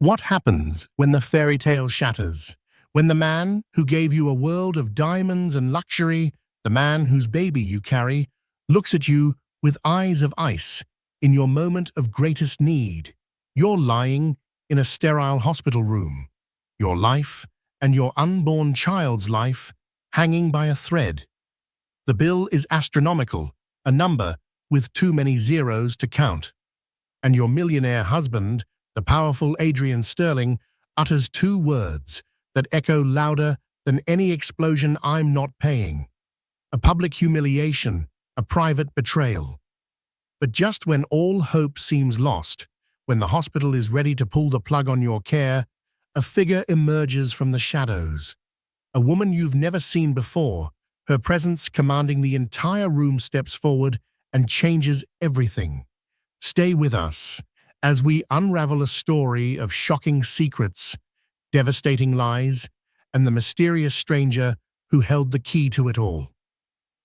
What happens when the fairy tale shatters? When the man who gave you a world of diamonds and luxury, the man whose baby you carry, looks at you with eyes of ice in your moment of greatest need. You're lying in a sterile hospital room, your life and your unborn child's life hanging by a thread. The bill is astronomical, a number with too many zeros to count. And your millionaire husband, the powerful Adrian Sterling, utters two words that echo louder than any explosion: "I'm not paying." A public humiliation, a private betrayal. But just when all hope seems lost, when the hospital is ready to pull the plug on your care, a figure emerges from the shadows. A woman you've never seen before, her presence commanding the entire room, steps forward and changes everything. Stay with us as we unravel a story of shocking secrets, devastating lies, and the mysterious stranger who held the key to it all.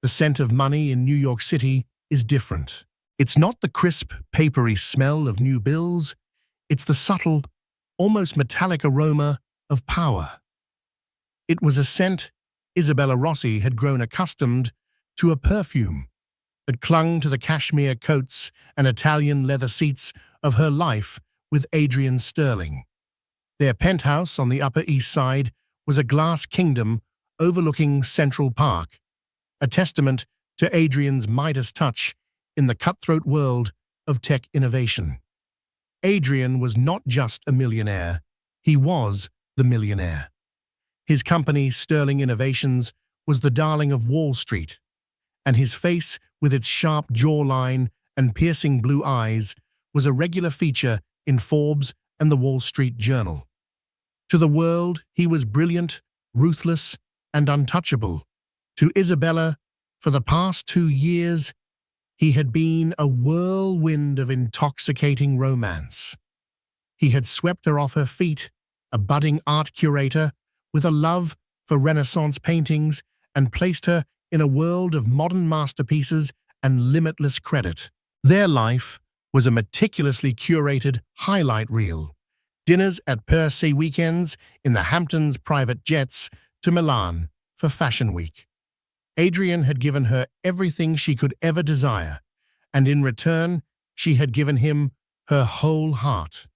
The scent of money in New York City is different. It's not the crisp, papery smell of new bills. It's the subtle, almost metallic aroma of power. It was a scent Isabella Rossi had grown accustomed to, a perfume that clung to the cashmere coats and Italian leather seats of her life with Adrian Sterling. Their penthouse on the Upper East Side was a glass kingdom overlooking Central Park, a testament to Adrian's Midas touch in the cutthroat world of tech innovation. Adrian was not just a millionaire, he was the millionaire. His company, Sterling Innovations, was the darling of Wall Street, and his face, with its sharp jawline and piercing blue eyes, was a regular feature in Forbes and the Wall Street Journal. To the world, he was brilliant, ruthless, and untouchable. To Isabella, for the past 2 years, he had been a whirlwind of intoxicating romance. He had swept her off her feet, a budding art curator with a love for Renaissance paintings, and placed her in a world of modern masterpieces and limitless credit. Their life was a meticulously curated highlight reel. Dinners at per se, weekends in the Hamptons, private jets to Milan for Fashion Week. Adrian had given her everything she could ever desire, and in return, she had given him her whole heart.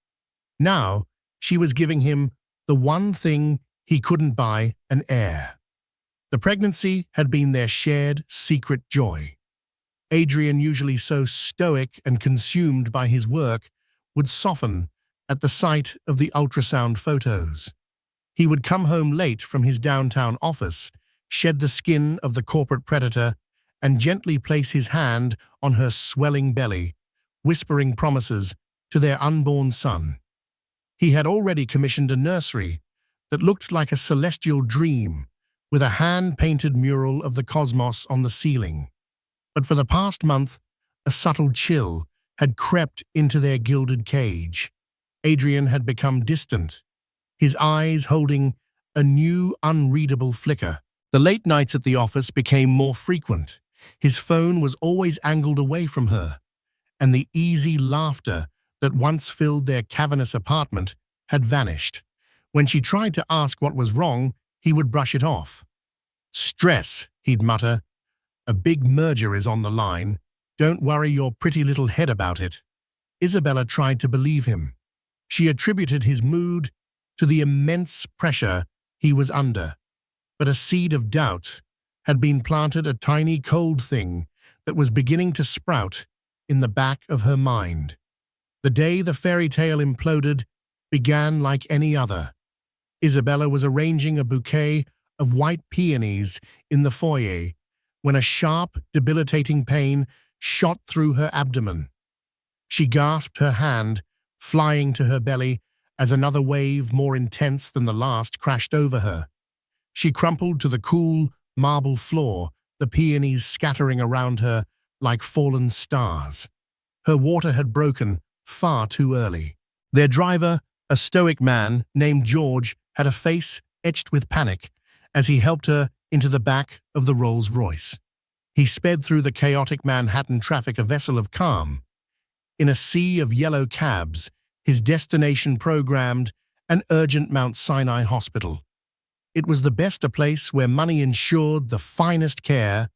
Now, she was giving him the one thing he couldn't buy: an heir. The pregnancy had been their shared, secret joy. Adrian, usually so stoic and consumed by his work, would soften at the sight of the ultrasound photos. He would come home late from his downtown office, shed the skin of the corporate predator, and gently place his hand on her swelling belly, whispering promises to their unborn son. He had already commissioned a nursery that looked like a celestial dream, with a hand-painted mural of the cosmos on the ceiling. But for the past month, a subtle chill had crept into their gilded cage. Adrian had become distant, his eyes holding a new, unreadable flicker. The late nights at the office became more frequent. His phone was always angled away from her, and the easy laughter that once filled their cavernous apartment had vanished. When she tried to ask what was wrong, he would brush it off. "Stress," he'd mutter. "A big merger is on the line. Don't worry your pretty little head about it." Isabella tried to believe him. She attributed his mood to the immense pressure he was under. But a seed of doubt had been planted, a tiny cold thing that was beginning to sprout in the back of her mind. The day the fairy tale imploded began like any other. Isabella was arranging a bouquet of white peonies in the foyer when a sharp, debilitating pain shot through her abdomen. She gasped, her hand flying to her belly as another wave, more intense than the last, crashed over her. She crumpled to the cool marble floor, the peonies scattering around her like fallen stars. Her water had broken far too early. Their driver, a stoic man named George, had a face etched with panic as he helped her into the back of the Rolls-Royce. He sped through the chaotic Manhattan traffic, a vessel of calm. In a sea of yellow cabs, his destination programmed, an urgent Mount Sinai hospital. It was the best a place where money ensured the finest care,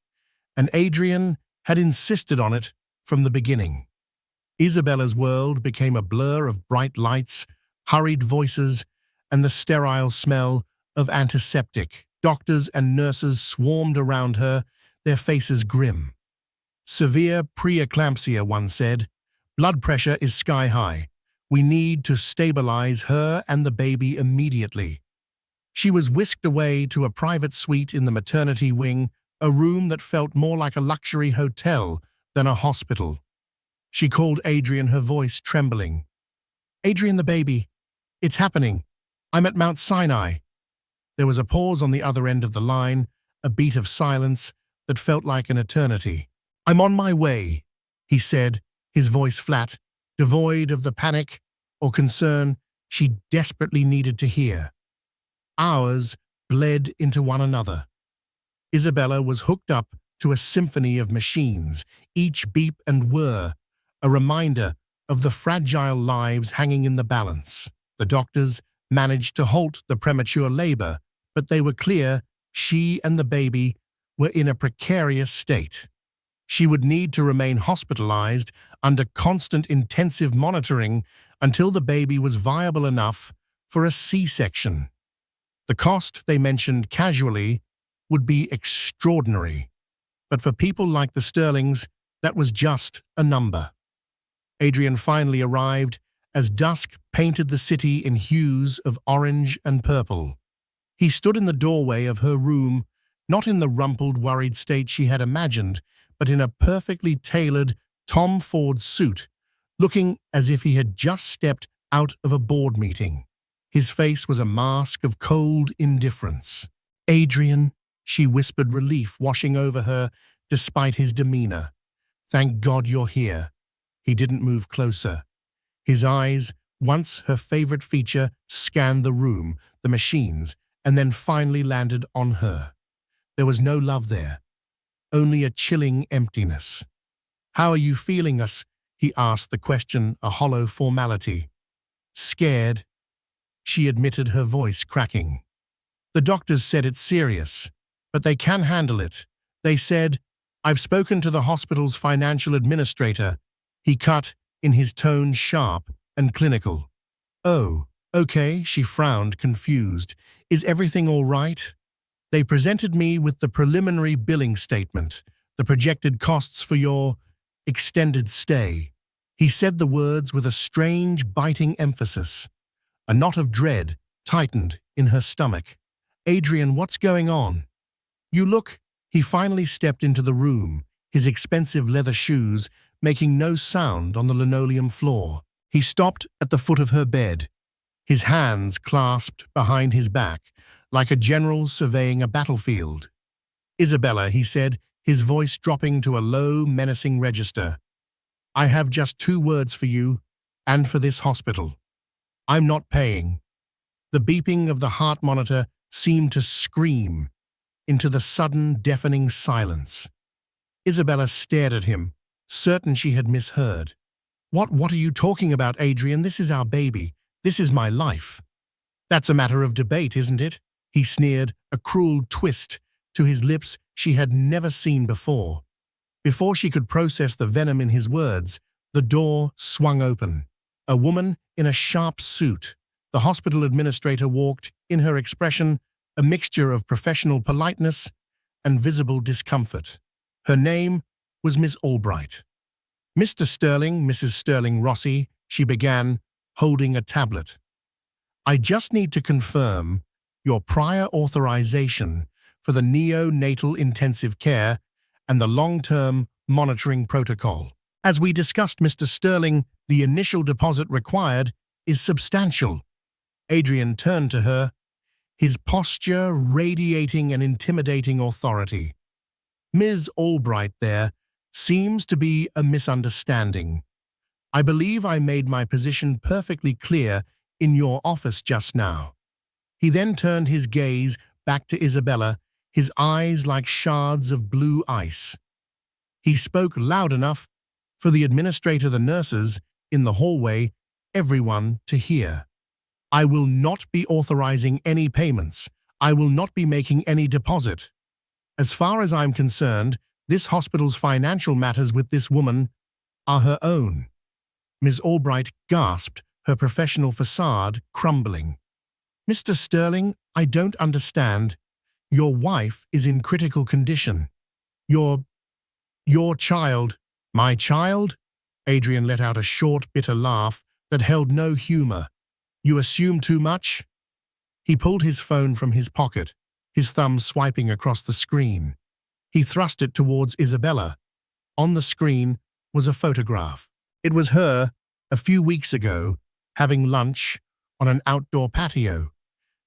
and Adrian had insisted on it from the beginning. Isabella's world became a blur of bright lights, hurried voices, and the sterile smell of antiseptic. Doctors and nurses swarmed around her, their faces grim. Severe preeclampsia, one said. Blood pressure is sky high. We need to stabilize her and the baby immediately. She was whisked away to a private suite in the maternity wing, a room that felt more like a luxury hotel than a hospital. She called Adrian, her voice trembling. "Adrian, the baby. It's happening. I'm at Mount Sinai." There was a pause on the other end of the line, a beat of silence that felt like an eternity. "I'm on my way," he said, his voice flat, devoid of the panic or concern she desperately needed to hear. Hours bled into one another. Isabella was hooked up to a symphony of machines, each beep and whir, a reminder of the fragile lives hanging in the balance. The doctors managed to halt the premature labor, but they were clear she and the baby were in a precarious state. She would need to remain hospitalized under constant intensive monitoring until the baby was viable enough for a C-section. The cost, they mentioned casually, would be extraordinary. But for people like the Sterlings, that was just a number. Adrian finally arrived as dusk painted the city in hues of orange and purple. He stood in the doorway of her room, not in the rumpled, worried state she had imagined, but in a perfectly tailored Tom Ford suit, looking as if he had just stepped out of a board meeting. His face was a mask of cold indifference. "Adrian," she whispered, relief washing over her despite his demeanor. "Thank God you're here." He didn't move closer. His eyes, once her favorite feature, scanned the room, the machines, and then finally landed on her. There was no love there, only a chilling emptiness. "How are you feeling us?" he asked, the question a hollow formality. "Scared," she admitted, her voice cracking. "The doctors said it's serious, but they can handle it. They said, I've spoken to the hospital's financial administrator." He cut, in his tone sharp and clinical. "Oh, okay," she frowned, confused. "Is everything all right?" "They presented me with the preliminary billing statement, the projected costs for your extended stay." He said the words with a strange, biting emphasis. A knot of dread tightened in her stomach. "Adrian, what's going on?" "You look—" He finally stepped into the room, his expensive leather shoes making no sound on the linoleum floor. He stopped at the foot of her bed, his hands clasped behind his back, like a general surveying a battlefield. "Isabella," he said, his voice dropping to a low, menacing register. "I have just 2 words for you, and for this hospital. I'm not paying." The beeping of the heart monitor seemed to scream into the sudden, deafening silence. Isabella stared at him, certain she had misheard. What are you talking about, Adrian? This is our baby. This is my life." "That's a matter of debate, isn't it?" he sneered, a cruel twist to his lips she had never seen before. Before she could process the venom in his words, the door swung open. A woman in a sharp suit, the hospital administrator, walked, in her expression a mixture of professional politeness and visible discomfort. Her name was Miss Albright. "Mr. Sterling, Mrs. Sterling Rossi," she began, holding a tablet. "I just need to confirm your prior authorization for the neonatal intensive care and the long-term monitoring protocol. As we discussed, Mr. Sterling, the initial deposit required is substantial." Adrian turned to her, his posture radiating an intimidating authority. "Ms. Albright, there seems to be a misunderstanding. I believe I made my position perfectly clear in your office just now." He then turned his gaze back to Isabella, his eyes like shards of blue ice. He spoke loud enough for the administrator, the nurses in the hallway, everyone to hear. I will not be authorizing any payments. I will not be making any deposit. As far as I'm concerned, this hospital's financial matters with this woman are her own." Ms. Albright gasped, her professional facade crumbling. "Mr. Sterling, I don't understand. Your wife is in critical condition. Your child—" "My child?" Adrian let out a short, bitter laugh that held no humor. "You assume too much?" He pulled his phone from his pocket, his thumb swiping across the screen. He thrust it towards Isabella. On the screen was a photograph. It was her, a few weeks ago, having lunch on an outdoor patio.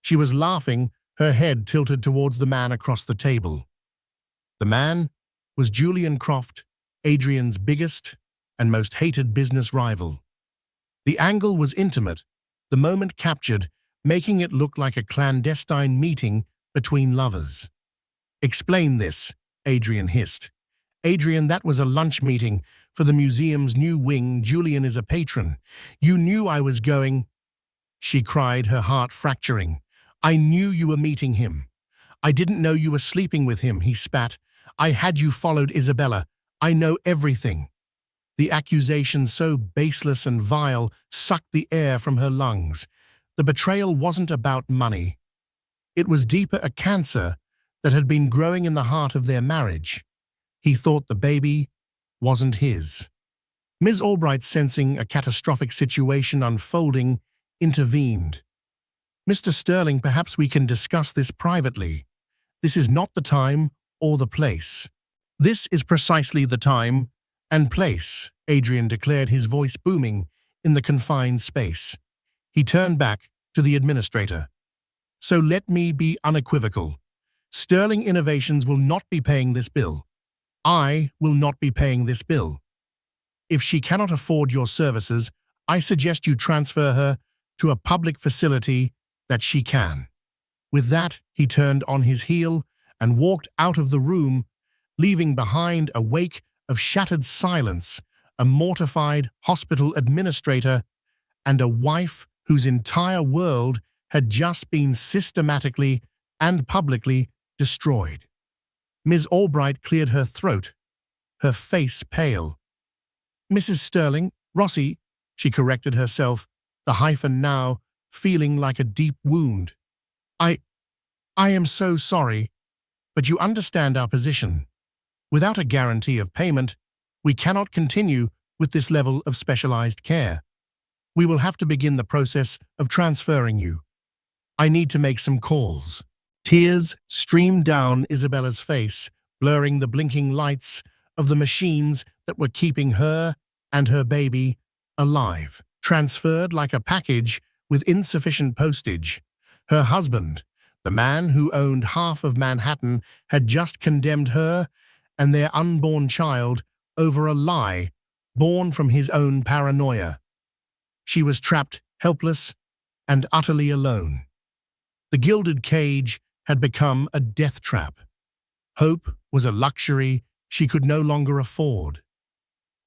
She was laughing, her head tilted towards the man across the table. The man was Julian Croft, Adrian's biggest and most hated business rival. The angle was intimate, the moment captured, making it look like a clandestine meeting between lovers. "Explain this," Adrian hissed. "Adrian, that was a lunch meeting for the museum's new wing. Julian is a patron. You knew I was going—" She cried, her heart fracturing. "I knew you were meeting him. I didn't know you were sleeping with him," he spat. "I had you followed, Isabella. I know everything." The accusation, so baseless and vile, sucked the air from her lungs. The betrayal wasn't about money. It was deeper, a cancer that had been growing in the heart of their marriage. He thought the baby wasn't his. Ms. Albright, sensing a catastrophic situation unfolding, intervened. "Mr. Sterling, perhaps we can discuss this privately. This is not the time or the place." "This is precisely the time and place," Adrian declared, his voice booming in the confined space. He turned back to the administrator. "So let me be unequivocal. Sterling Innovations will not be paying this bill. I will not be paying this bill. If she cannot afford your services, I suggest you transfer her to a public facility that she can." With that, he turned on his heel and walked out of the room, leaving behind a wake of shattered silence, a mortified hospital administrator, and a wife whose entire world had just been systematically and publicly destroyed. Ms. Albright cleared her throat, her face pale. "Mrs. Sterling, Rossi," she corrected herself, the hyphen now feeling like a deep wound. I am so sorry, but you understand our position. Without a guarantee of payment, we cannot continue with this level of specialized care. We will have to begin the process of transferring you. I need to make some calls." Tears streamed down Isabella's face, blurring the blinking lights of the machines that were keeping her and her baby alive. Transferred like a package with insufficient postage. Her husband, the man who owned half of Manhattan, had just condemned her and their unborn child over a lie born from his own paranoia. She was trapped, helpless, and utterly alone. The gilded cage had become a death trap. Hope was a luxury she could no longer afford.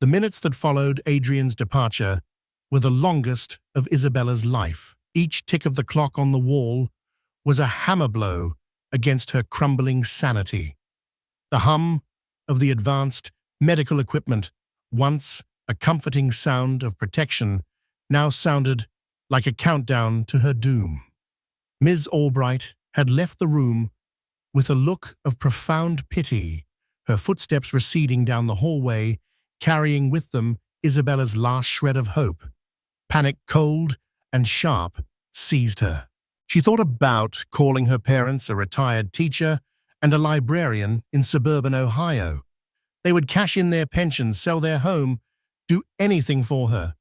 The minutes that followed Adrian's departure were the longest of Isabella's life. Each tick of the clock on the wall was a hammer blow against her crumbling sanity. The hum of the advanced medical equipment, once a comforting sound of protection, now sounded like a countdown to her doom. Ms. Albright had left the room with a look of profound pity, her footsteps receding down the hallway, carrying with them Isabella's last shred of hope. Panic, cold and sharp, seized her. She thought about calling her parents, a retired teacher and a librarian in suburban Ohio. They would cash in their pensions, sell their home, do anything for her.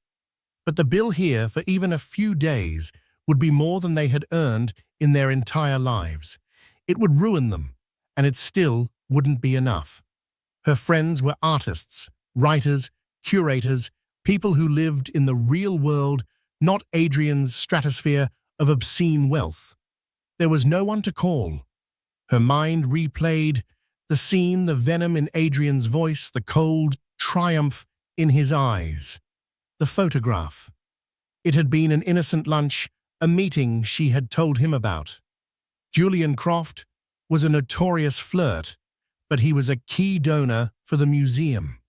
But the bill here for even a few days would be more than they had earned in their entire lives. It would ruin them, and it still wouldn't be enough. Her friends were artists, writers, curators, people who lived in the real world, not Adrian's stratosphere of obscene wealth. There was no one to call. Her mind replayed the scene, the venom in Adrian's voice, the cold triumph in his eyes. The photograph. It had been an innocent lunch, a meeting she had told him about. Julian Croft was a notorious flirt, but he was a key donor for the museum.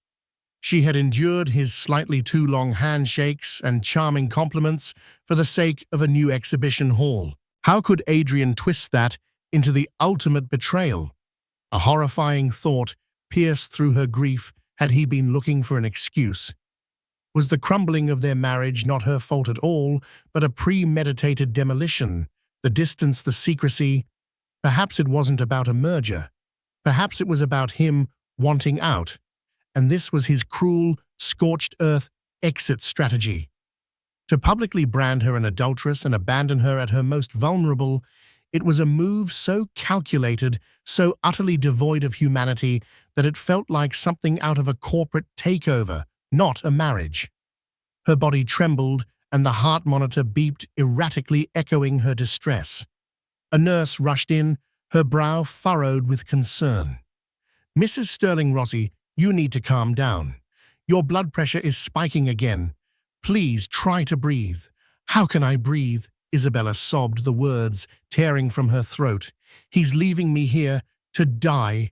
She had endured his slightly too long handshakes and charming compliments for the sake of a new exhibition hall. How could Adrian twist that into the ultimate betrayal? A horrifying thought pierced through her grief. Had he been looking for an excuse? Was the crumbling of their marriage not her fault at all, but a premeditated demolition? The distance, the secrecy. Perhaps it wasn't about a merger. Perhaps it was about him wanting out. And this was his cruel, scorched earth exit strategy. To publicly brand her an adulteress and abandon her at her most vulnerable, it was a move so calculated, so utterly devoid of humanity, that it felt like something out of a corporate takeover, not a marriage. Her body trembled, and the heart monitor beeped erratically, echoing her distress. A nurse rushed in, her brow furrowed with concern. "Mrs. Sterling Rossi, you need to calm down. Your blood pressure is spiking again. Please try to breathe." "How can I breathe?" Isabella sobbed, the words tearing from her throat. "He's leaving me here to die."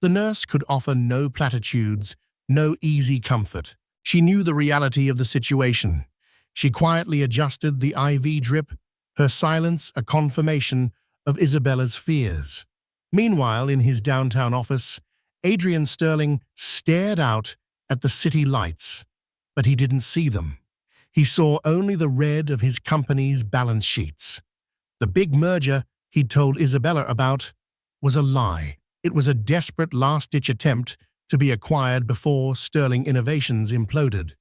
The nurse could offer no platitudes, no easy comfort. She knew the reality of the situation. She quietly adjusted the IV drip, her silence a confirmation of Isabella's fears. Meanwhile, in his downtown office, Adrian Sterling stared out at the city lights, but he didn't see them. He saw only the red of his company's balance sheets. The big merger he'd told Isabella about was a lie. It was a desperate last-ditch attempt to be acquired before Sterling Innovations imploded.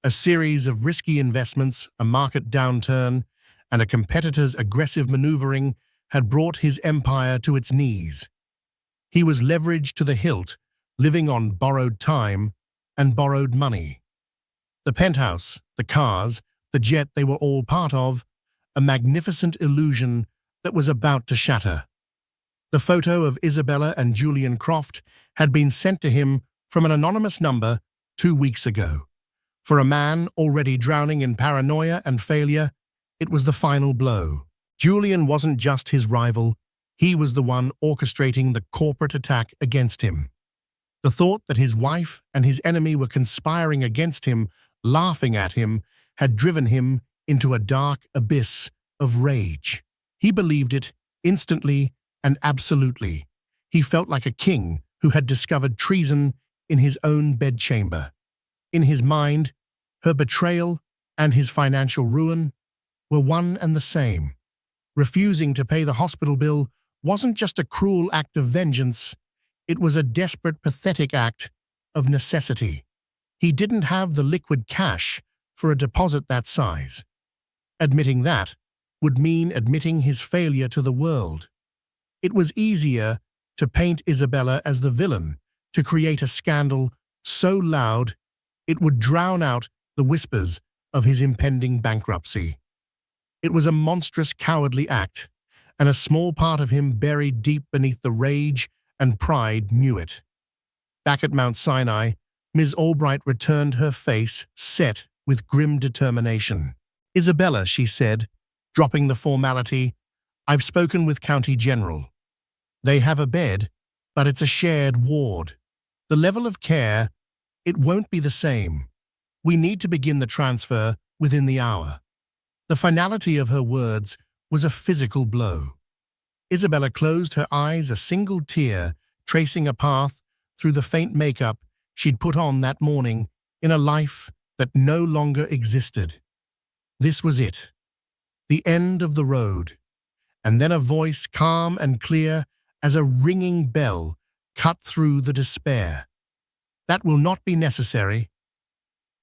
A series of risky investments, a market downturn, and a competitor's aggressive maneuvering had brought his empire to its knees. He was leveraged to the hilt, living on borrowed time and borrowed money. The penthouse, the cars, the jet they were all part of, a magnificent illusion that was about to shatter. The photo of Isabella and Julian Croft had been sent to him from an anonymous number 2 weeks ago. For a man already drowning in paranoia and failure, it was the final blow. Julian wasn't just his rival, he was the one orchestrating the corporate attack against him. The thought that his wife and his enemy were conspiring against him, laughing at him, had driven him into a dark abyss of rage. He believed it instantly and absolutely. He felt like a king who had discovered treason in his own bedchamber. In his mind, her betrayal and his financial ruin were one and the same. Refusing to pay the hospital bill wasn't just a cruel act of vengeance, it was a desperate, pathetic act of necessity. He didn't have the liquid cash for a deposit that size. Admitting that would mean admitting his failure to the world. It was easier to paint Isabella as the villain, to create a scandal so loud it would drown out the whispers of his impending bankruptcy. It was a monstrous, cowardly act, and a small part of him buried deep beneath the rage and pride knew it. Back at Mount Sinai, Ms. Albright returned, her face set with grim determination. "Isabella," she said, dropping the formality, "I've spoken with County General. They have a bed, but it's a shared ward. The level of care, it won't be the same. We need to begin the transfer within the hour." The finality of her words was a physical blow. Isabella closed her eyes, a single tear tracing a path through the faint makeup she'd put on that morning in a life that no longer existed. This was it, the end of the road. And then a voice, calm and clear as a ringing bell, cut through the despair. "That will not be necessary."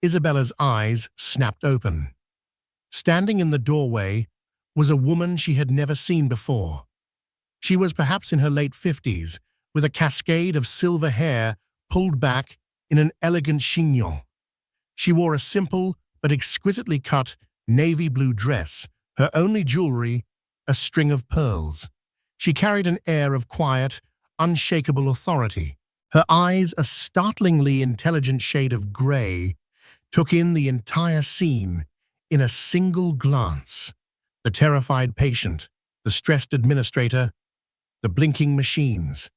Isabella's eyes snapped open. Standing in the doorway was a woman she had never seen before. She was perhaps in her late 50s, with a cascade of silver hair pulled back in an elegant chignon. She wore a simple but exquisitely cut navy blue dress, her only jewelry a string of pearls. She carried an air of quiet, unshakable authority. Her eyes, a startlingly intelligent shade of grey, took in the entire scene, in a single glance. The terrified patient, the stressed administrator, the blinking machines.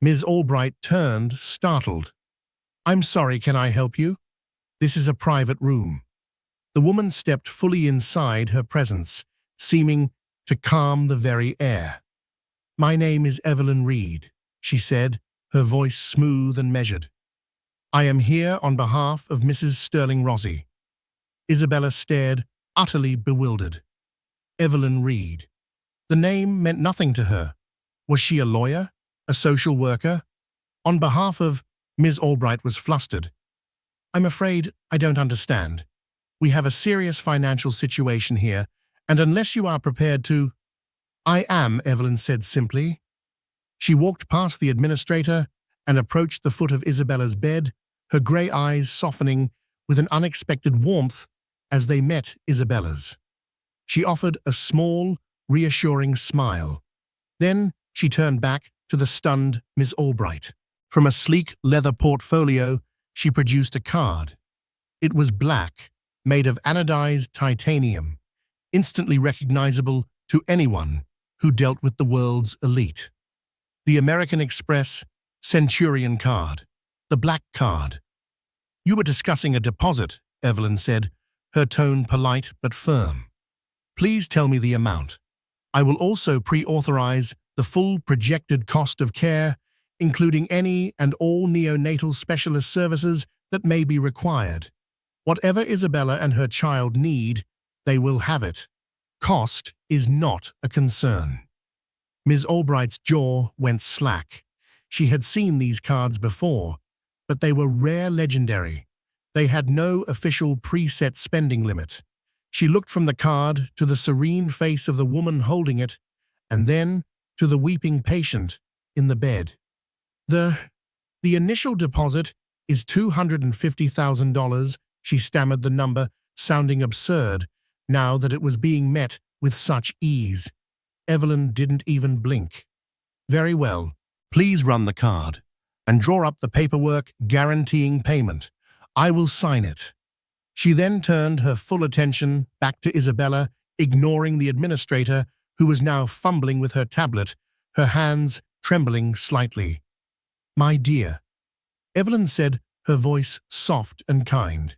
Ms. Albright turned, startled. "I'm sorry, can I help you? This is a private room." The woman stepped fully inside her presence, seeming to calm the very air. "My name is Evelyn Reed," she said, her voice smooth and measured. "I am here on behalf of Mrs. Sterling Rossi." Isabella stared, utterly bewildered. Evelyn Reed. The name meant nothing to her. Was she a lawyer? A social worker? On behalf of Ms. Albright was flustered. "I'm afraid I don't understand. We have a serious financial situation here, and unless you are prepared to—" "I am," Evelyn said simply. She walked past the administrator and approached the foot of Isabella's bed, her grey eyes softening with an unexpected warmth as they met Isabella's. She offered a small, reassuring smile. Then she turned back to the stunned Miss Albright. From a sleek leather portfolio, she produced a card. It was black, made of anodized titanium, instantly recognizable to anyone who dealt with the world's elite. The American Express Centurion card, the black card. "You were discussing a deposit," Evelyn said, her tone polite but firm. "Please tell me the amount. I will also pre-authorize the full projected cost of care, including any and all neonatal specialist services that may be required. Whatever Isabella and her child need, they will have it. Cost is not a concern." Ms. Albright's jaw went slack. She had seen these cards before, but they were rare legendary. They had no official preset spending limit. She looked from the card to the serene face of the woman holding it, and then to the weeping patient in the bed. The initial deposit is $250,000, she stammered the number, sounding absurd, now that it was being met with such ease. Evelyn didn't even blink. "Very well. Please run the card, and draw up the paperwork guaranteeing payment. I will sign it." She then turned her full attention back to Isabella, ignoring the administrator, who was now fumbling with her tablet, her hands trembling slightly. "My dear," Evelyn said, her voice soft and kind.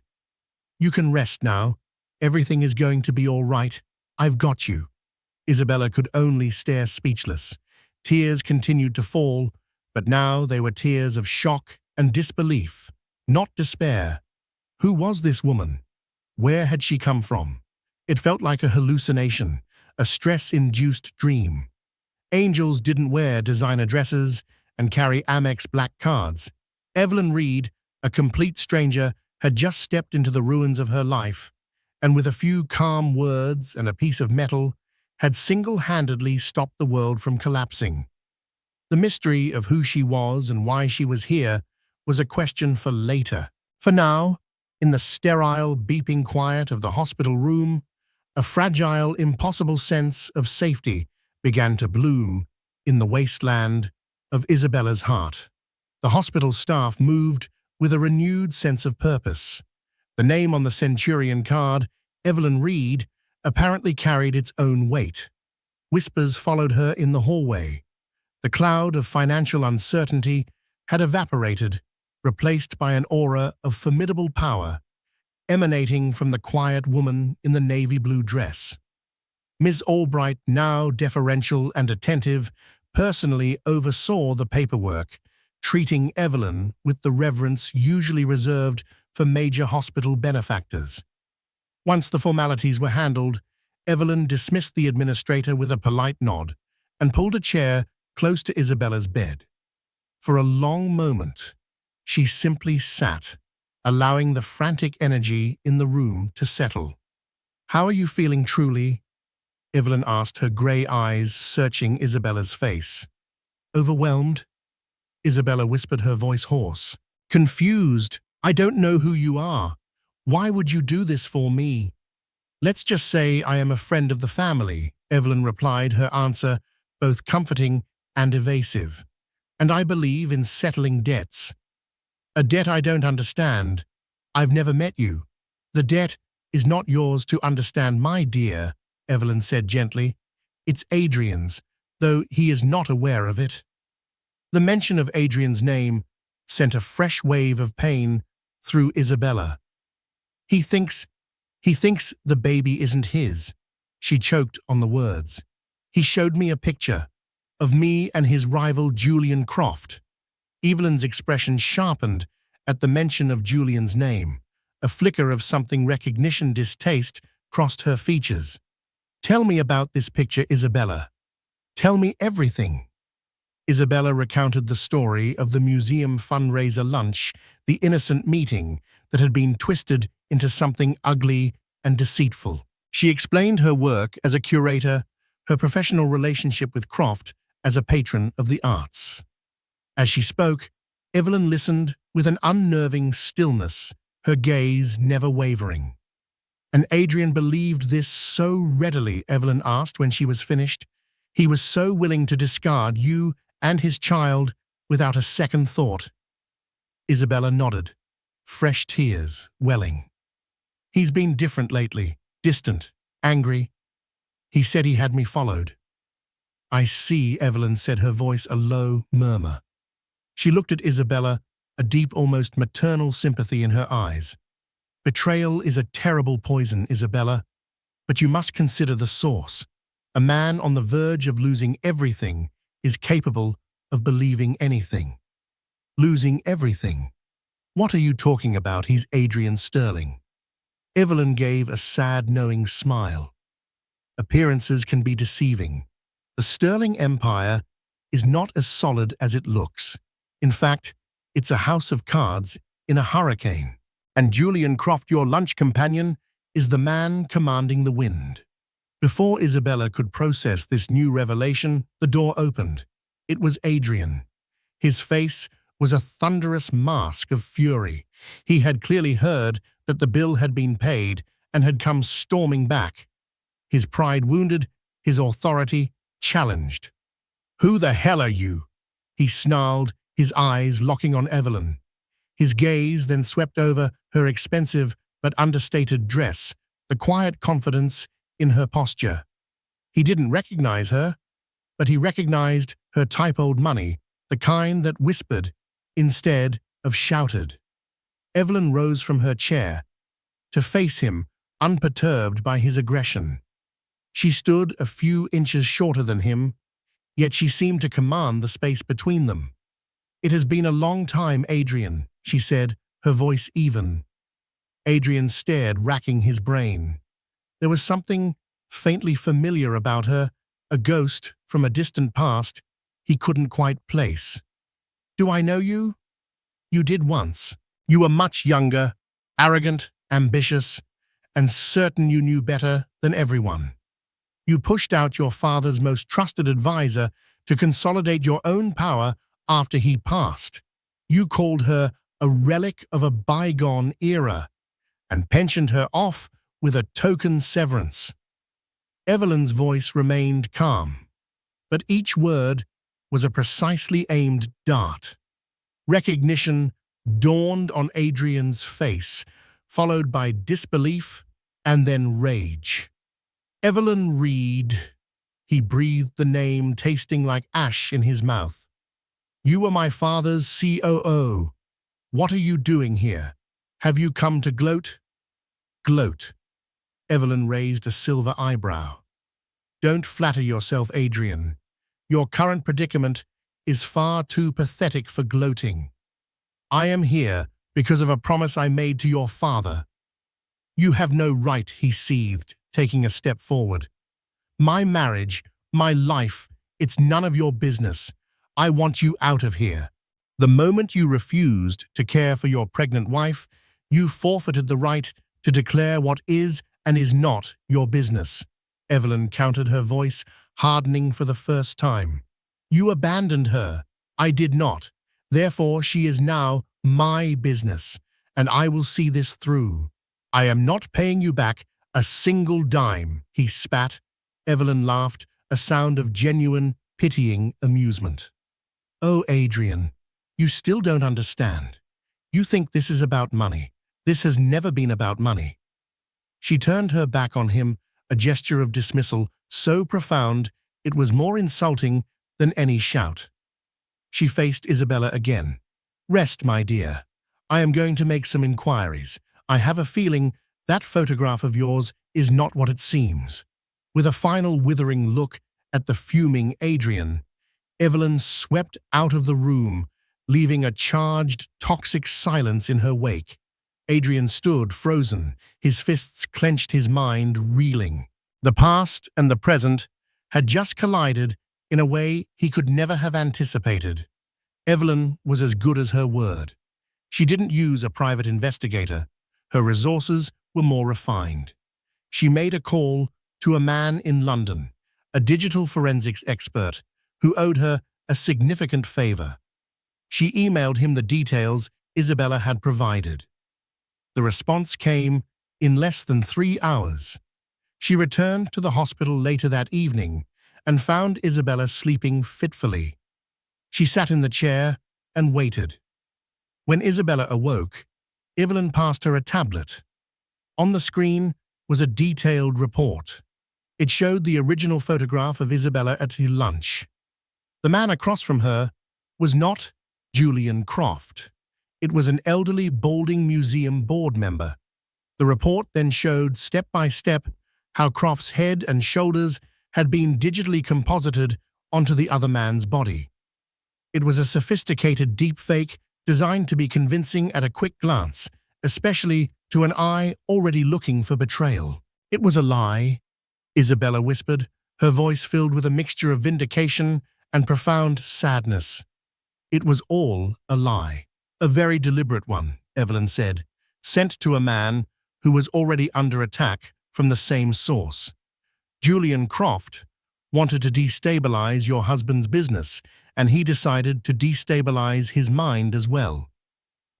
"You can rest now. Everything is going to be all right. I've got you." Isabella could only stare speechless. Tears continued to fall, but now they were tears of shock and disbelief, not despair. Who was this woman? Where had she come from? It felt like a hallucination, a stress-induced dream. Angels didn't wear designer dresses and carry Amex black cards. Evelyn Reed, a complete stranger, had just stepped into the ruins of her life, and with a few calm words and a piece of metal, had single-handedly stopped the world from collapsing. The mystery of who she was and why she was here was a question for later. For now, in the sterile, beeping quiet of the hospital room, a fragile, impossible sense of safety began to bloom in the wasteland of Isabella's heart. The hospital staff moved with a renewed sense of purpose. The name on the Centurion card, Evelyn Reed, apparently carried its own weight. Whispers followed her in the hallway. The cloud of financial uncertainty had evaporated, replaced by an aura of formidable power, emanating from the quiet woman in the navy blue dress. Miss Albright, now deferential and attentive, personally oversaw the paperwork, treating Evelyn with the reverence usually reserved for major hospital benefactors. Once the formalities were handled, Evelyn dismissed the administrator with a polite nod and pulled a chair close to Isabella's bed. For a long moment, she simply sat, allowing the frantic energy in the room to settle. "How are you feeling truly?" Evelyn asked, her grey eyes searching Isabella's face. "Overwhelmed?" Isabella whispered, her voice hoarse. "Confused. I don't know who you are. Why would you do this for me?" "Let's just say I am a friend of the family," Evelyn replied, her answer both comforting and evasive. "And I believe in settling debts." "A debt I don't understand. I've never met you." "The debt is not yours to understand, my dear, Evelyn said gently. It's Adrian's, though he is not aware of it. The mention of Adrian's name sent a fresh wave of pain through Isabella. He thinks the baby isn't his. She choked on the words. He showed me a picture of me and his rival Julian Croft. Evelyn's expression sharpened at the mention of Julian's name. A flicker of something recognition distaste crossed her features. Tell me about this picture, Isabella. Tell me everything. Isabella recounted the story of the museum fundraiser lunch, the innocent meeting that had been twisted into something ugly and deceitful. She explained her work as a curator, her professional relationship with Croft as a patron of the arts. As she spoke, Evelyn listened with an unnerving stillness, her gaze never wavering. And Adrian believed this so readily, Evelyn asked when she was finished. He was so willing to discard you and his child without a second thought. Isabella nodded, fresh tears welling. He's been different lately, distant, angry. He said he had me followed. I see, Evelyn said, her voice a low murmur. She looked at Isabella, a deep, almost maternal sympathy in her eyes. Betrayal is a terrible poison, Isabella, but you must consider the source. A man on the verge of losing everything is capable of believing anything. Losing everything? What are you talking about? He's Adrian Sterling. Evelyn gave a sad, knowing smile. Appearances can be deceiving. The Sterling Empire is not as solid as it looks. In fact, it's a house of cards in a hurricane. And Julian Croft, your lunch companion, is the man commanding the wind. Before Isabella could process this new revelation, the door opened. It was Adrian. His face was a thunderous mask of fury. He had clearly heard that the bill had been paid and had come storming back. His pride wounded, his authority challenged. "Who the hell are you?" he snarled, his eyes locking on Evelyn. His gaze then swept over her expensive but understated dress, the quiet confidence in her posture. He didn't recognize her, but he recognized her type-old money, the kind that whispered instead of shouted. Evelyn rose from her chair to face him, unperturbed by his aggression. She stood a few inches shorter than him, yet she seemed to command the space between them. "It has been a long time, Adrian," she said, her voice even. Adrian stared, racking his brain. There was something faintly familiar about her, a ghost from a distant past he couldn't quite place. "Do I know you?" "You did once. You were much younger, arrogant, ambitious, and certain you knew better than everyone. You pushed out your father's most trusted advisor to consolidate your own power after he passed. You called her a relic of a bygone era and pensioned her off with a token severance." Evelyn's voice remained calm, but each word was a precisely aimed dart. Recognition dawned on Adrian's face, followed by disbelief and then rage. "Evelyn Reed," he breathed the name, tasting like ash in his mouth. "You were my father's COO. What are you doing here? Have you come to gloat?" "Gloat." Evelyn raised a silver eyebrow. "Don't flatter yourself, Adrian. Your current predicament is far too pathetic for gloating. I am here because of a promise I made to your father." "You have no right," he seethed, taking a step forward. "My marriage, my life, it's none of your business. I want you out of here. The moment you refused to care for your pregnant wife, you forfeited the right to declare what is and is not your business." Evelyn countered, her voice hardening for the first time. "You abandoned her. I did not. Therefore, she is now my business, and I will see this through. I am not paying you back a single dime," he spat. Evelyn laughed, a sound of genuine, pitying amusement. "Oh, Adrian, you still don't understand. You think this is about money. This has never been about money." She turned her back on him, a gesture of dismissal so profound it was more insulting than any shout. She faced Isabella again. "Rest, my dear. I am going to make some inquiries. I have a feeling that photograph of yours is not what it seems." With a final withering look at the fuming Adrian, Evelyn swept out of the room, leaving a charged, toxic silence in her wake. Adrian stood frozen, his fists clenched, his mind reeling. The past and the present had just collided in a way he could never have anticipated. Evelyn was as good as her word. She didn't use a private investigator. Her resources were more refined. She made a call to a man in London, a digital forensics expert, who owed her a significant favor. She emailed him the details Isabella had provided. The response came in less than 3 hours. She returned to the hospital later that evening and found Isabella sleeping fitfully. She sat in the chair and waited. When Isabella awoke, Evelyn passed her a tablet. On the screen was a detailed report. It showed the original photograph of Isabella at lunch. The man across from her was not Julian Croft. It was an elderly, balding museum board member. The report then showed step by step how Croft's head and shoulders had been digitally composited onto the other man's body. It was a sophisticated deepfake designed to be convincing at a quick glance, especially to an eye already looking for betrayal. "It was a lie," Isabella whispered, her voice filled with a mixture of vindication and profound sadness. "It was all a lie. A very deliberate one," Evelyn said, "sent to a man who was already under attack from the same source. Julian Croft wanted to destabilize your husband's business, and he decided to destabilize his mind as well.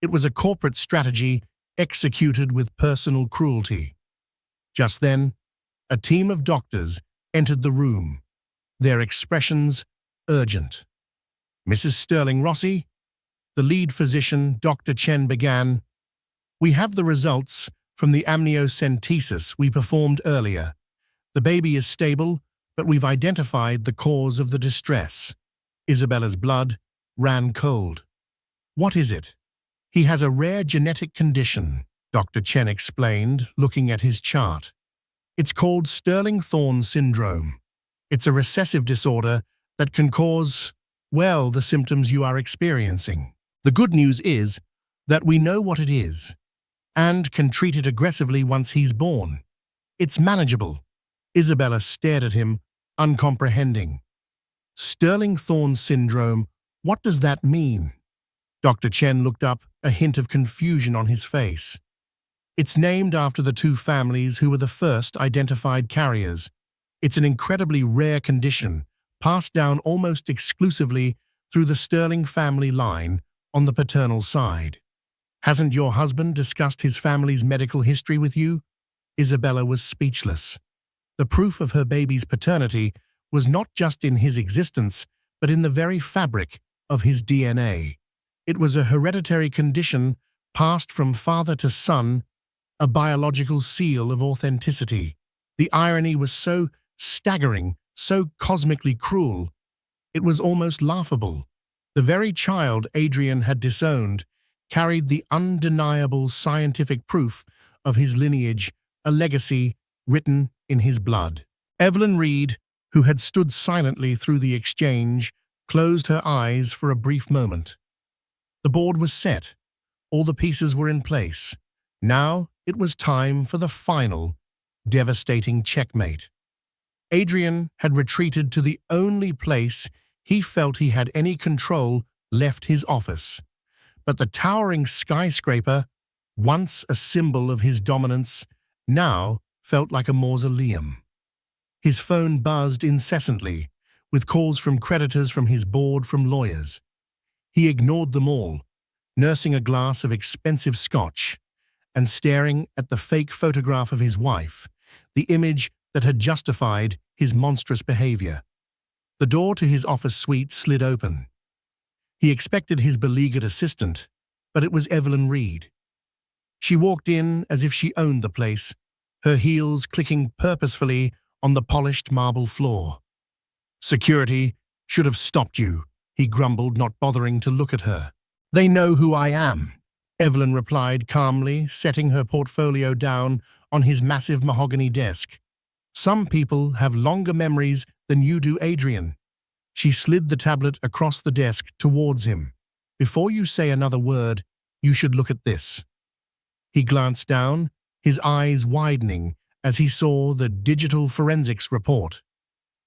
It was a corporate strategy executed with personal cruelty." Just then, a team of doctors entered the room, their expressions urgent. "Mrs. Sterling Rossi," the lead physician, Dr. Chen, began, "we have the results from the amniocentesis we performed earlier. The baby is stable, but we've identified the cause of the distress." Isabella's blood ran cold. "What is it?" "He has a rare genetic condition," Dr. Chen explained, looking at his chart. "It's called Sterling-Thorne syndrome. It's a recessive disorder that can cause, well, the symptoms you are experiencing. The good news is that we know what it is and can treat it aggressively once he's born. It's manageable." Isabella stared at him, uncomprehending. "Sterling-Thorne syndrome, what does that mean?" Dr. Chen looked up, a hint of confusion on his face. "It's named after the two families who were the first identified carriers. It's an incredibly rare condition, passed down almost exclusively through the Sterling family line on the paternal side. Hasn't your husband discussed his family's medical history with you?" Isabella was speechless. The proof of her baby's paternity was not just in his existence, but in the very fabric of his DNA. It was a hereditary condition passed from father to son, a biological seal of authenticity. The irony was so staggering, so cosmically cruel. It was almost laughable. The very child Adrian had disowned carried the undeniable scientific proof of his lineage, a legacy written in his blood. Evelyn Reed, who had stood silently through the exchange, closed her eyes for a brief moment. The board was set. All the pieces were in place. Now it was time for the final, devastating checkmate. Adrian had retreated to the only place he felt he had any control left, his office. But the towering skyscraper, once a symbol of his dominance, now felt like a mausoleum. His phone buzzed incessantly, with calls from creditors, from his board, from lawyers. He ignored them all, nursing a glass of expensive scotch and staring at the fake photograph of his wife, the image that had justified his monstrous behavior. The door to his office suite slid open. He expected his beleaguered assistant, but it was Evelyn Reed. She walked in as if she owned the place, her heels clicking purposefully on the polished marble floor. "Security should have stopped you," he grumbled, not bothering to look at her. "They know who I am," Evelyn replied calmly, setting her portfolio down on his massive mahogany desk. "Some people have longer memories than you do, Adrian." She slid the tablet across the desk towards him. "Before you say another word, you should look at this." He glanced down, his eyes widening as he saw the digital forensics report.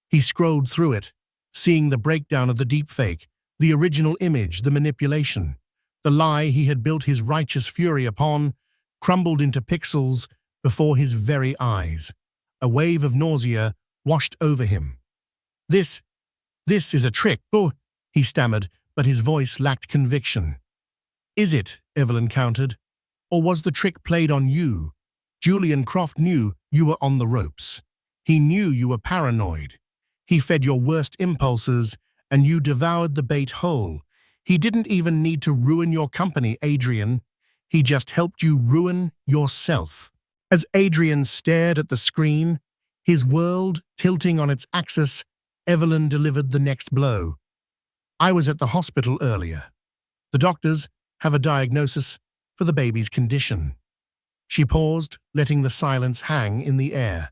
He scrolled through it, seeing the breakdown of the deepfake, the original image, the manipulation. The lie he had built his righteous fury upon crumbled into pixels before his very eyes. A wave of nausea washed over him. This is a trick, oh," he stammered, but his voice lacked conviction. "Is it?" Evelyn countered. "Or was the trick played on you? Julian Croft knew you were on the ropes. He knew you were paranoid. He fed your worst impulses, and you devoured the bait whole. He didn't even need to ruin your company, Adrian. He just helped you ruin yourself." As Adrian stared at the screen, his world tilting on its axis, Evelyn delivered the next blow. "I was at the hospital earlier. The doctors have a diagnosis for the baby's condition." She paused, letting the silence hang in the air.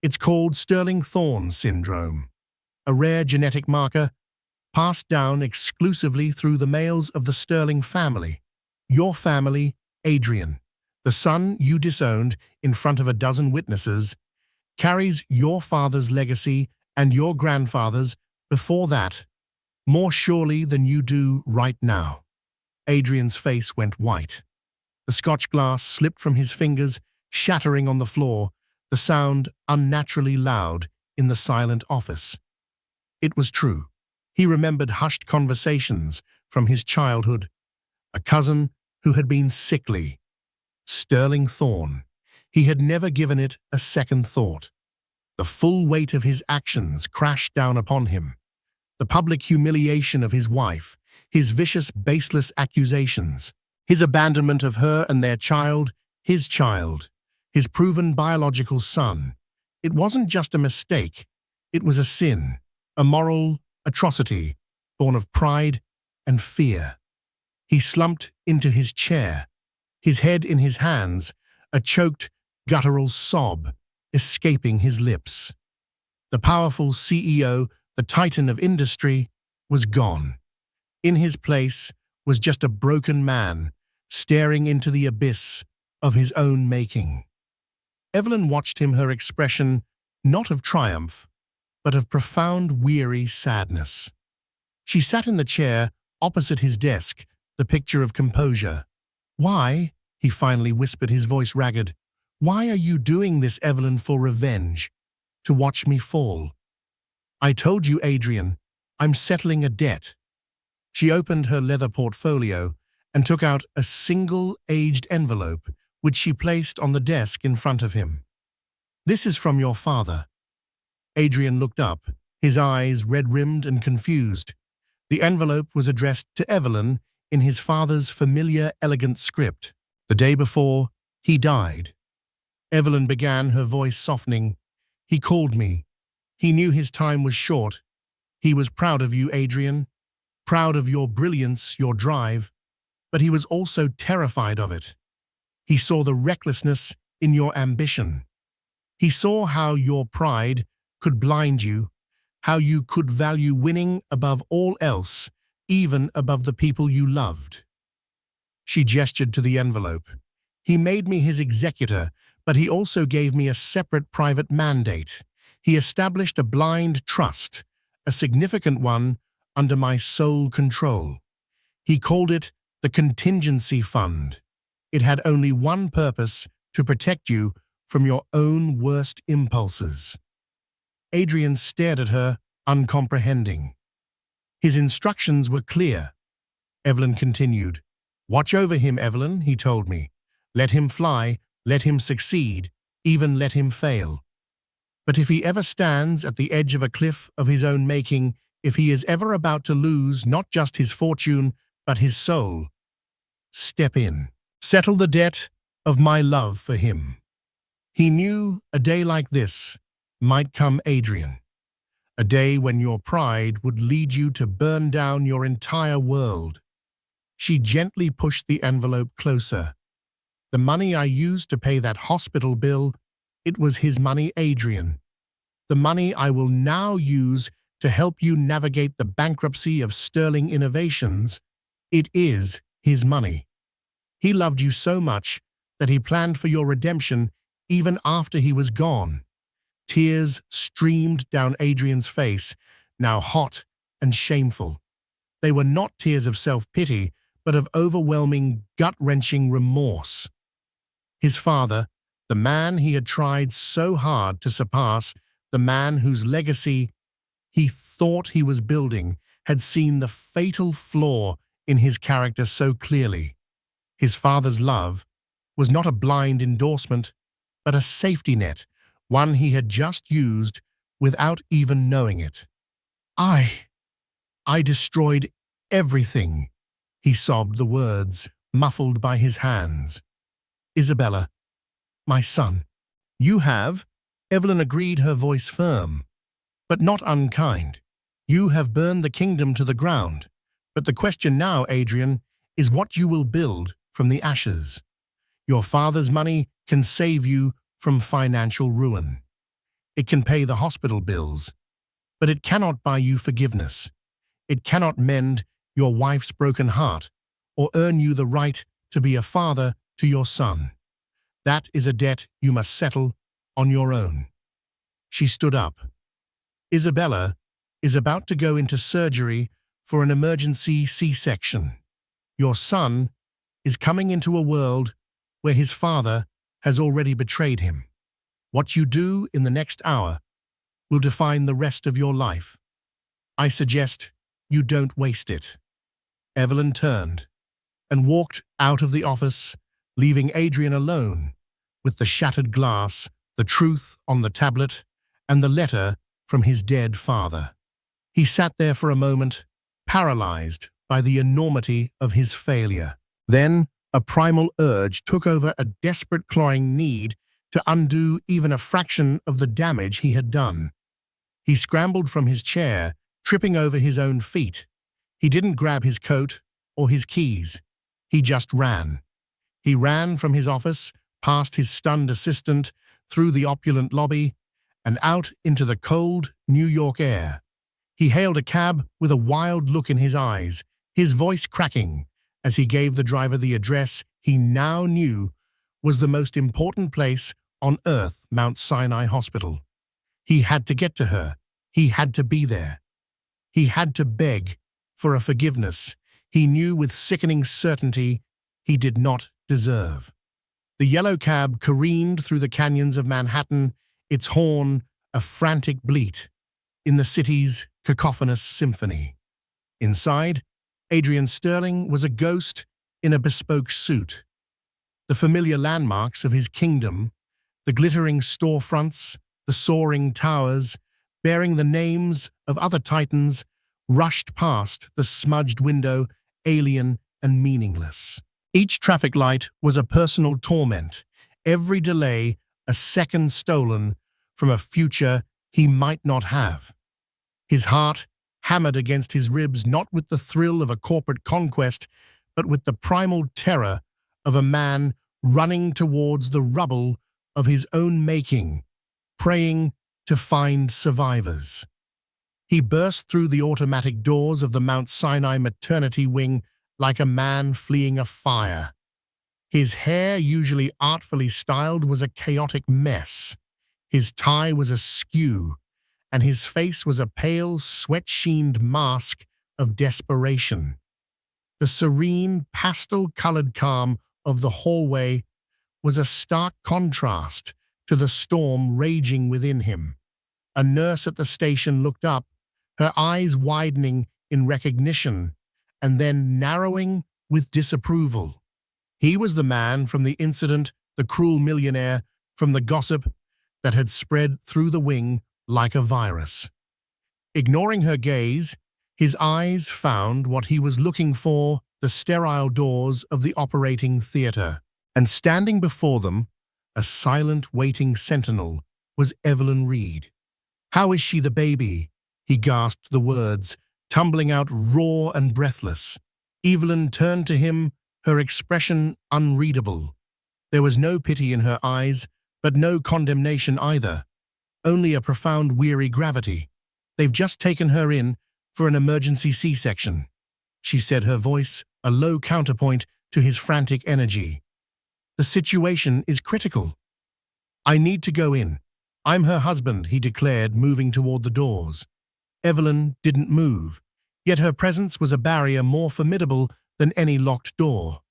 "It's called Sterling-Thorne syndrome, a rare genetic marker passed down exclusively through the males of the Sterling family. Your family, Adrian, the son you disowned in front of a dozen witnesses, carries your father's legacy and your grandfather's before that, more surely than you do right now." Adrian's face went white. The Scotch glass slipped from his fingers, shattering on the floor, the sound unnaturally loud in the silent office. It was true. He remembered hushed conversations from his childhood. A cousin who had been sickly. Sterling-Thorne. He had never given it a second thought. The full weight of his actions crashed down upon him. The public humiliation of his wife, his vicious, baseless accusations, his abandonment of her and their child, his proven biological son. It wasn't just a mistake. It was a sin, a moral atrocity, born of pride and fear. He slumped into his chair, his head in his hands, a choked, guttural sob escaping his lips. The powerful CEO, the titan of industry, was gone. In his place was just a broken man, staring into the abyss of his own making. Evelyn watched him, her expression not of triumph, but of profound, weary sadness. She sat in the chair opposite his desk, the picture of composure. "Why?" he finally whispered, his voice ragged. "Why are you doing this, Evelyn, for revenge? To watch me fall?" "I told you, Adrian, I'm settling a debt." She opened her leather portfolio and took out a single aged envelope, which she placed on the desk in front of him. "This is from your father." Adrian looked up, his eyes red-rimmed and confused. The envelope was addressed to Evelyn in his father's familiar, elegant script. "The day before he died." Evelyn began, her voice softening. "He called me. He knew his time was short. He was proud of you, Adrian, proud of your brilliance, your drive, but he was also terrified of it. He saw the recklessness in your ambition. He saw how your pride could blind you, how you could value winning above all else, even above the people you loved." She gestured to the envelope. "He made me his executor, but he also gave me a separate private mandate. He established a blind trust, a significant one, under my sole control. He called it the contingency fund. It had only one purpose: to protect you from your own worst impulses." Adrian stared at her, uncomprehending. "His instructions were clear." Evelyn continued. "Watch over him, Evelyn," he told me. "Let him fly, let him succeed, even let him fail. But if he ever stands at the edge of a cliff of his own making, if he is ever about to lose not just his fortune, but his soul, step in. Settle the debt of my love for him." He knew a day like this might come, Adrian, a day when your pride would lead you to burn down your entire world. She gently pushed the envelope closer. The money I used to pay that hospital bill, it was his money, Adrian. The money I will now use to help you navigate the bankruptcy of Sterling Innovations, it is his money. He loved you so much that he planned for your redemption even after he was gone. Tears streamed down Adrian's face, now hot and shameful. They were not tears of self-pity, but of overwhelming, gut-wrenching remorse. His father, the man he had tried so hard to surpass, the man whose legacy he thought he was building, had seen the fatal flaw in his character so clearly. His father's love was not a blind endorsement, but a safety net, one he had just used without even knowing it. I destroyed everything, he sobbed, the words muffled by his hands. Isabella, my son. You have, Evelyn agreed, her voice firm, but not unkind. You have burned the kingdom to the ground, but the question now, Adrian, is what you will build from the ashes. Your father's money can save you from financial ruin. It can pay the hospital bills, but it cannot buy you forgiveness. It cannot mend your wife's broken heart or earn you the right to be a father to your son. That is a debt you must settle on your own. She stood up. Isabella is about to go into surgery for an emergency C-section. Your son is coming into a world where his father has already betrayed him. What you do in the next hour will define the rest of your life. I suggest you don't waste it. Evelyn turned and walked out of the office, leaving Adrian alone with the shattered glass, the truth on the tablet, and the letter from his dead father. He sat there for a moment, paralyzed by the enormity of his failure. Then a primal urge took over, a desperate clawing need to undo even a fraction of the damage he had done. He scrambled from his chair, tripping over his own feet. He didn't grab his coat or his keys. He just ran. He ran from his office, past his stunned assistant, through the opulent lobby, and out into the cold New York air. He hailed a cab with a wild look in his eyes, his voice cracking as he gave the driver the address he now knew was the most important place on earth, Mount Sinai Hospital. He had to get to her. He had to be there. He had to beg for a forgiveness he knew with sickening certainty he did not deserve. The yellow cab careened through the canyons of Manhattan, its horn a frantic bleat in the city's cacophonous symphony. Inside, Adrian Sterling was a ghost in a bespoke suit. The familiar landmarks of his kingdom, the glittering storefronts, the soaring towers, bearing the names of other titans, rushed past the smudged window, alien and meaningless. Each traffic light was a personal torment, every delay a second stolen from a future he might not have. His heart hammered against his ribs, not with the thrill of a corporate conquest, but with the primal terror of a man running towards the rubble of his own making, praying to find survivors. He burst through the automatic doors of the Mount Sinai maternity wing like a man fleeing a fire. His hair, usually artfully styled, was a chaotic mess. His tie was askew, and his face was a pale, sweat-sheened mask of desperation. The serene, pastel-colored calm of the hallway was a stark contrast to the storm raging within him. A nurse at the station looked up, her eyes widening in recognition and then narrowing with disapproval. He was the man from the incident, the cruel millionaire, from the gossip that had spread through the wing like a virus. Ignoring her gaze, his eyes found what he was looking for, the sterile doors of the operating theater. And standing before them a silent, waiting sentinel, was Evelyn Reed. "How is she, the baby?" He gasped the words, tumbling out raw and breathless. Evelyn turned to him, her expression unreadable. There was no pity in her eyes, but no condemnation either. Only a profound, weary gravity. "They've just taken her in for an emergency C-section," she said, her voice a low counterpoint to his frantic energy. "The situation is critical." "I need to go in. I'm her husband," he declared, moving toward the doors. Evelyn didn't move, yet her presence was a barrier more formidable than any locked door.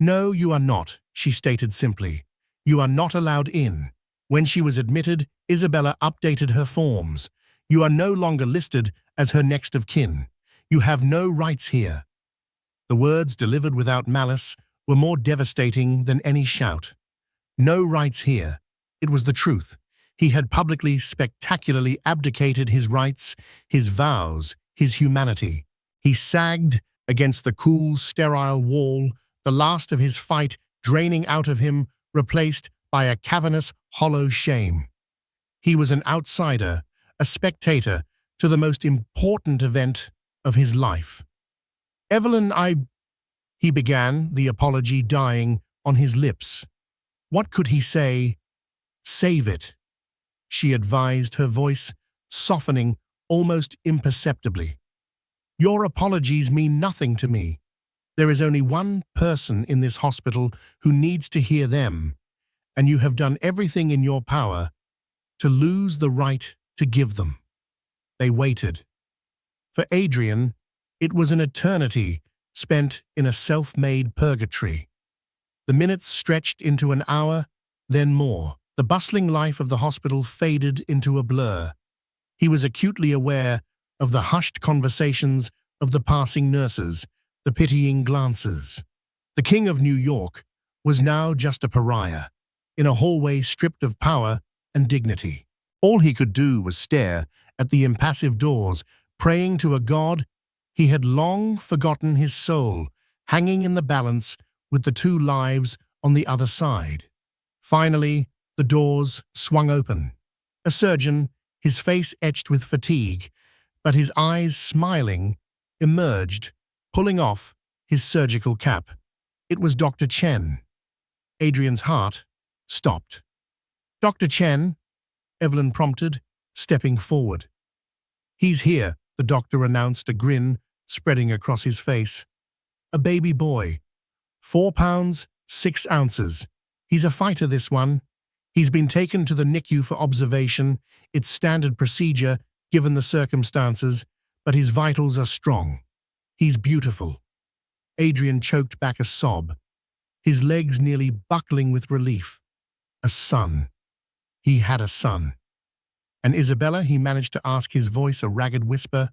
"No, you are not," she stated simply. "You are not allowed in." When she was admitted, Isabella updated her forms. "You are no longer listed as her next of kin. You have no rights here." The words, delivered without malice, were more devastating than any shout. No rights here. It was the truth. He had publicly, spectacularly abdicated his rights, his vows, his humanity. He sagged against the cool, sterile wall, the last of his fight draining out of him, replaced by a cavernous, hollow shame. He was an outsider, a spectator to the most important event of his life. "Evelyn, he began, the apology dying on his lips. What could he say? "Save it," she advised, her voice softening almost imperceptibly. "Your apologies mean nothing to me. There is only one person in this hospital who needs to hear them, and you have done everything in your power to lose the right to give them." They waited. For Adrian, it was an eternity spent in a self-made purgatory. The minutes stretched into an hour, then more. The bustling life of the hospital faded into a blur. He was acutely aware of the hushed conversations of the passing nurses, the pitying glances. The King of New York was now just a pariah, in a hallway stripped of power and dignity. All he could do was stare at the impassive doors, praying to a god he had long forgotten, his soul hanging in the balance with the two lives on the other side. Finally, the doors swung open. A surgeon, his face etched with fatigue, but his eyes smiling, emerged, pulling off his surgical cap. It was Dr. Chen. Adrian's heart stopped. "Dr. Chen," Evelyn prompted, stepping forward. "He's here," the doctor announced, a grin spreading across his face. "A baby boy. 4 pounds, 6 ounces. He's a fighter, this one. He's been taken to the NICU for observation. It's standard procedure, given the circumstances, but his vitals are strong. He's beautiful." Adrian choked back a sob, his legs nearly buckling with relief. A son. He had a son. "And Isabella?" he managed to ask, his voice a ragged whisper.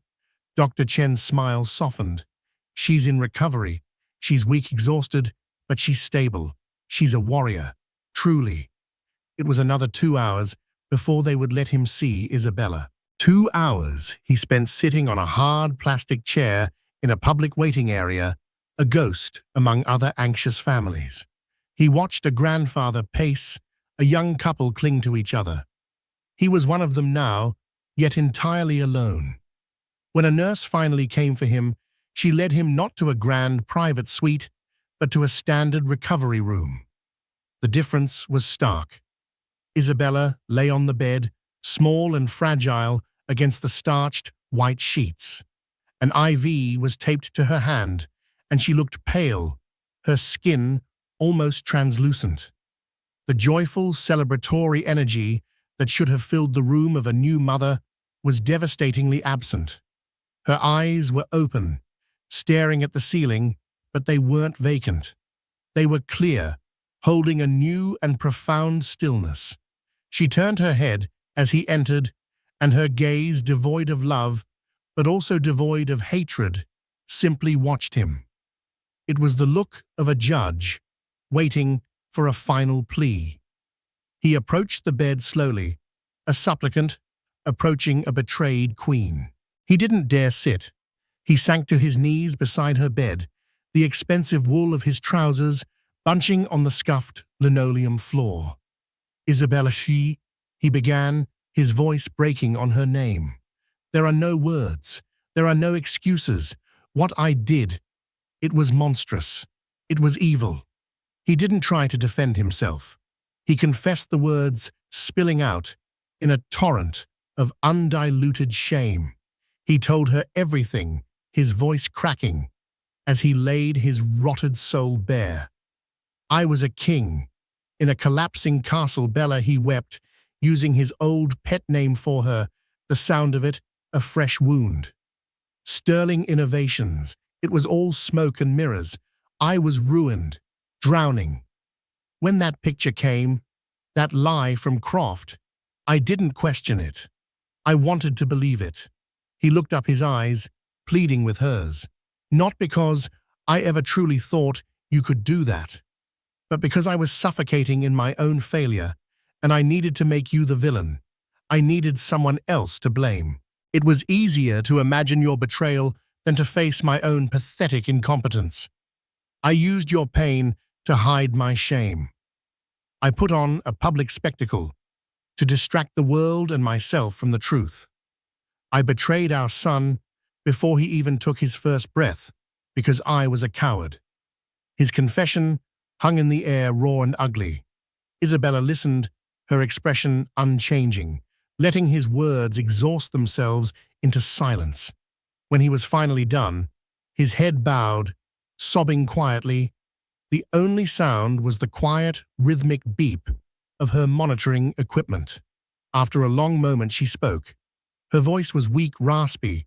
Dr. Chen's smile softened. "She's in recovery. She's weak, exhausted, but she's stable. She's a warrior. Truly." It was another 2 hours before they would let him see Isabella. 2 hours he spent sitting on a hard plastic chair in a public waiting area, a ghost among other anxious families. He watched a grandfather pace, a young couple cling to each other. He was one of them now, yet entirely alone. When a nurse finally came for him, she led him not to a grand private suite, but to a standard recovery room. The difference was stark. Isabella lay on the bed, small and fragile against the starched white sheets. An IV was taped to her hand, and she looked pale, her skin almost translucent. The joyful, celebratory energy that should have filled the room of a new mother was devastatingly absent. Her eyes were open, staring at the ceiling, but they weren't vacant. They were clear, holding a new and profound stillness. She turned her head as he entered, and her gaze, devoid of love, but also devoid of hatred, simply watched him. It was the look of a judge, waiting for a final plea. He approached the bed slowly, a supplicant approaching a betrayed queen. He didn't dare sit. He sank to his knees beside her bed, the expensive wool of his trousers bunching on the scuffed linoleum floor. Isabella, he began, his voice breaking on her name. There are no words. There are no excuses. What I did, it was monstrous. It was evil. He didn't try to defend himself. He confessed the words spilling out in a torrent of undiluted shame. He told her everything, his voice cracking, as he laid his rotted soul bare. I was a king. In a collapsing castle, Bella, he wept, using his old pet name for her, the sound of it, a fresh wound. Sterling innovations. It was all smoke and mirrors. I was ruined, drowning. When that picture came, that lie from Croft, I didn't question it. I wanted to believe it. He looked up, his eyes pleading with hers. Not because I ever truly thought you could do that, but because I was suffocating in my own failure, and I needed to make you the villain. I needed someone else to blame. It was easier to imagine your betrayal than to face my own pathetic incompetence. I used your pain to hide my shame. I put on a public spectacle to distract the world and myself from the truth. I betrayed our son before he even took his first breath because I was a coward. His confession hung in the air, raw and ugly. Isabella listened, her expression unchanging, letting his words exhaust themselves into silence. When he was finally done, his head bowed, sobbing quietly. The only sound was the quiet, rhythmic beep of her monitoring equipment. After a long moment, she spoke. Her voice was weak, raspy,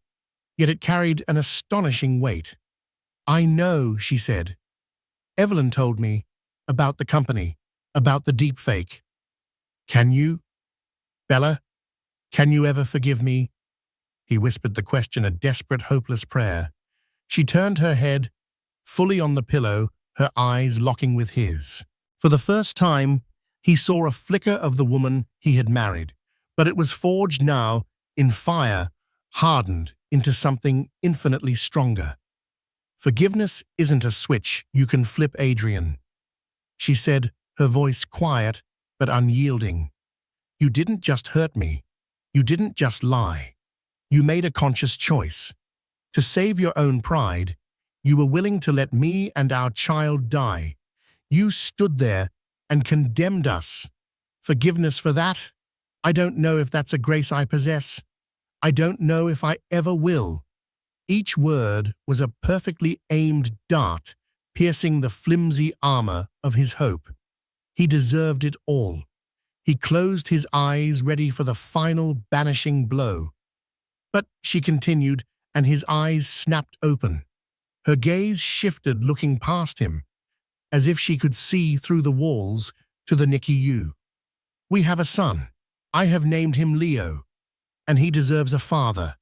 yet it carried an astonishing weight. I know, she said. Evelyn told me about the company, about the deepfake. Can you, Bella, can you ever forgive me? He whispered the question, a desperate, hopeless prayer. She turned her head fully on the pillow, her eyes locking with his. For the first time, he saw a flicker of the woman he had married, but it was forged now in fire, hardened into something infinitely stronger. Forgiveness isn't a switch you can flip, Adrian, she said, her voice quiet but unyielding. You didn't just hurt me. You didn't just lie. You made a conscious choice. To save your own pride, you were willing to let me and our child die. You stood there and condemned us. Forgiveness for that? I don't know if that's a grace I possess. I don't know if I ever will. Each word was a perfectly aimed dart, piercing the flimsy armor of his hope. He deserved it all. He closed his eyes, ready for the final banishing blow. But she continued, and his eyes snapped open. Her gaze shifted, looking past him, as if she could see through the walls to the NICU. We have a son. I have named him Leo, and he deserves a father,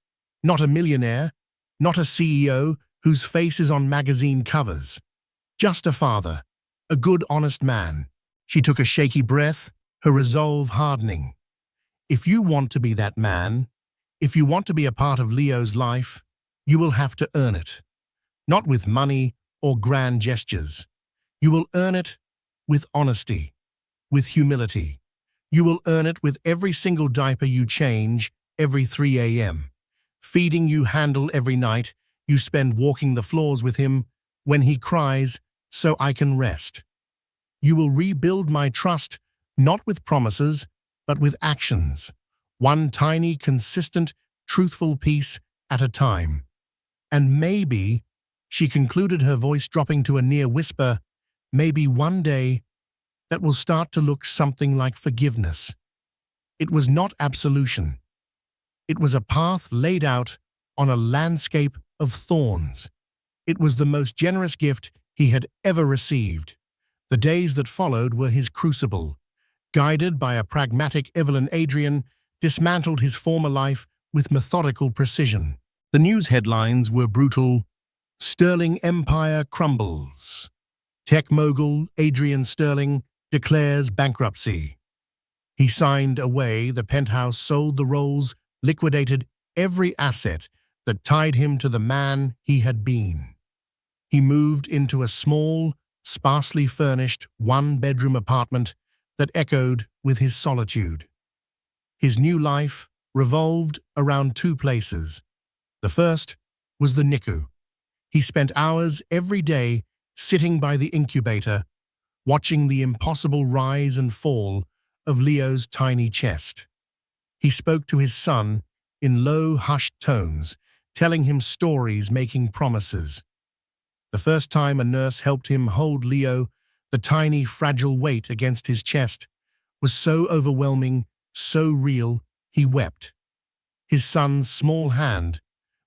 not a millionaire, not a CEO whose face is on magazine covers. Just a father, a good, honest man. She took a shaky breath, her resolve hardening. If you want to be that man, if you want to be a part of Leo's life, you will have to earn it. Not with money or grand gestures. You will earn it with honesty, with humility. You will earn it with every single diaper you change every 3 a.m., feeding you handle every night you spend walking the floors with him when he cries so I can rest. You will rebuild my trust not with promises, but with actions. One tiny, consistent, truthful piece at a time. And maybe, she concluded, her voice dropping to a near whisper, maybe one day that will start to look something like forgiveness. It was not absolution. It was a path laid out on a landscape of thorns. It was the most generous gift he had ever received. The days that followed were his crucible. Guided by a pragmatic Evelyn, Adrian dismantled his former life with methodical precision. The news headlines were brutal. Sterling empire crumbles. Tech mogul Adrian Sterling declares bankruptcy. He signed away the penthouse, sold the rolls, liquidated every asset that tied him to the man he had been. He moved into a small, sparsely furnished one-bedroom apartment that echoed with his solitude. His new life revolved around two places. The first was the NICU. He spent hours every day sitting by the incubator, watching the impossible rise and fall of Leo's tiny chest. He spoke to his son in low, hushed tones, telling him stories, making promises. The first time a nurse helped him hold Leo, the tiny, fragile weight against his chest was so overwhelming, so real, he wept. His son's small hand,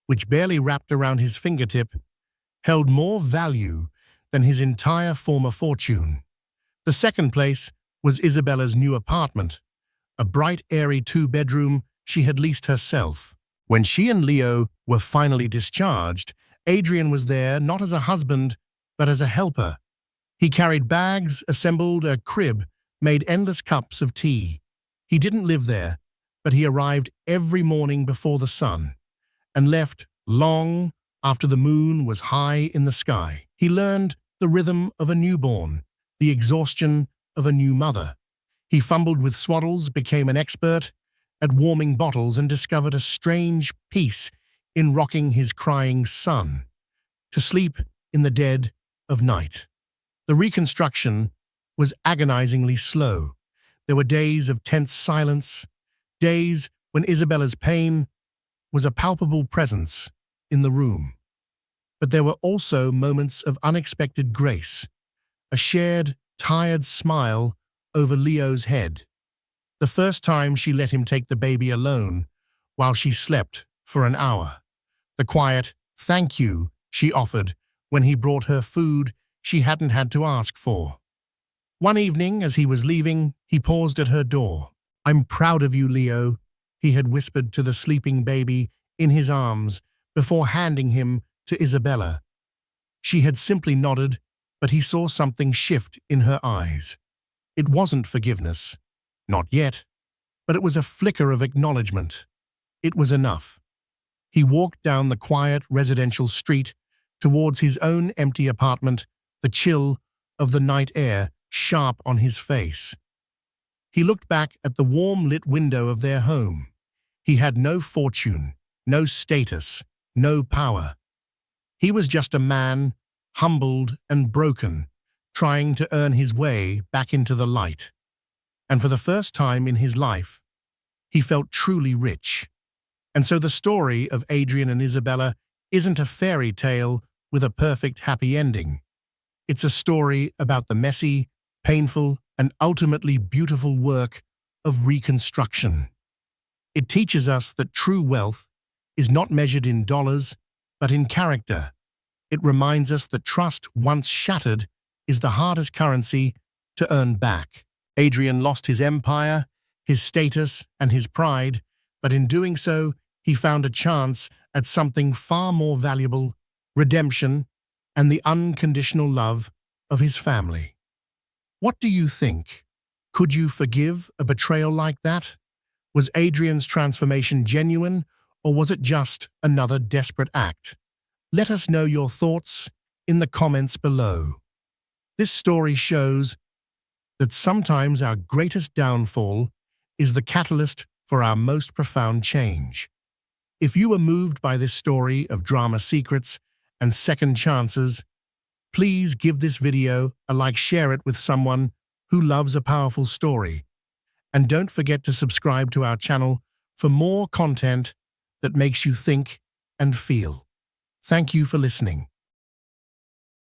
which barely wrapped around his fingertip, held more value than his entire former fortune. The second place was Isabella's new apartment, a bright, airy two-bedroom she had leased herself. When she and Leo were finally discharged, Adrian was there not as a husband, but as a helper. He carried bags, assembled a crib, made endless cups of tea. He didn't live there, but he arrived every morning before the sun and left long after the moon was high in the sky. He learned the rhythm of a newborn, the exhaustion of a new mother. He fumbled with swaddles, became an expert at warming bottles, and discovered a strange peace in rocking his crying son to sleep in the dead of night. The reconstruction was agonizingly slow. There were days of tense silence, days when Isabella's pain was a palpable presence in the room. But there were also moments of unexpected grace, a shared, tired smile over Leo's head. The first time she let him take the baby alone while she slept for an hour. The quiet "thank you" she offered when he brought her food she hadn't had to ask for. One evening, as he was leaving, he paused at her door. "I'm proud of you, Leo," he had whispered to the sleeping baby in his arms before handing him to Isabella. She had simply nodded, but he saw something shift in her eyes. It wasn't forgiveness. Not yet. But it was a flicker of acknowledgement. It was enough. He walked down the quiet residential street towards his own empty apartment, the chill of the night air sharp on his face. He looked back at the warm-lit window of their home. He had no fortune, no status, no power. He was just a man, humbled and broken, trying to earn his way back into the light. And for the first time in his life, he felt truly rich. And so the story of Adrian and Isabella isn't a fairy tale with a perfect happy ending. It's a story about the messy, painful, and ultimately beautiful work of reconstruction. It teaches us that true wealth is not measured in dollars, but in character. It reminds us that trust once shattered is the hardest currency to earn back. Adrian lost his empire, his status, and his pride, but in doing so, he found a chance at something far more valuable: redemption and the unconditional love of his family. What do you think? Could you forgive a betrayal like that? Was Adrian's transformation genuine, or was it just another desperate act? Let us know your thoughts in the comments below. This story shows that sometimes our greatest downfall is the catalyst for our most profound change. If you were moved by this story of drama secrets and second chances, please give this video a like, share it with someone who loves a powerful story. And don't forget to subscribe to our channel for more content that makes you think and feel. Thank you for listening.